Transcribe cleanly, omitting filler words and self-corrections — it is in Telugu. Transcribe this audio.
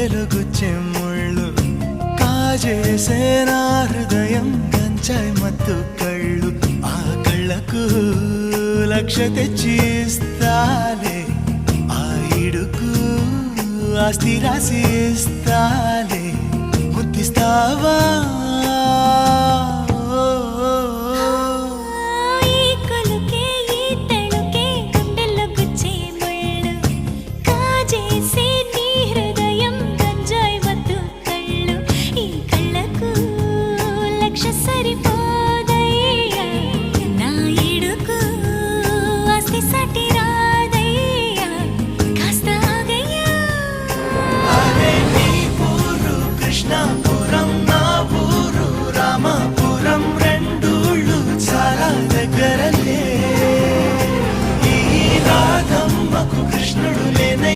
తెలుగు చెమ్ముళ్ళు కాజేసే నా హృదయం గంజాయి మత్తు కళ్ళు ఆ కళ్ళకు లక్ష తెచ్చి ఇస్తాలే ఆ ఇడుకు ఆస్తి రాసి ఇస్తాలే ముద్దిస్తావా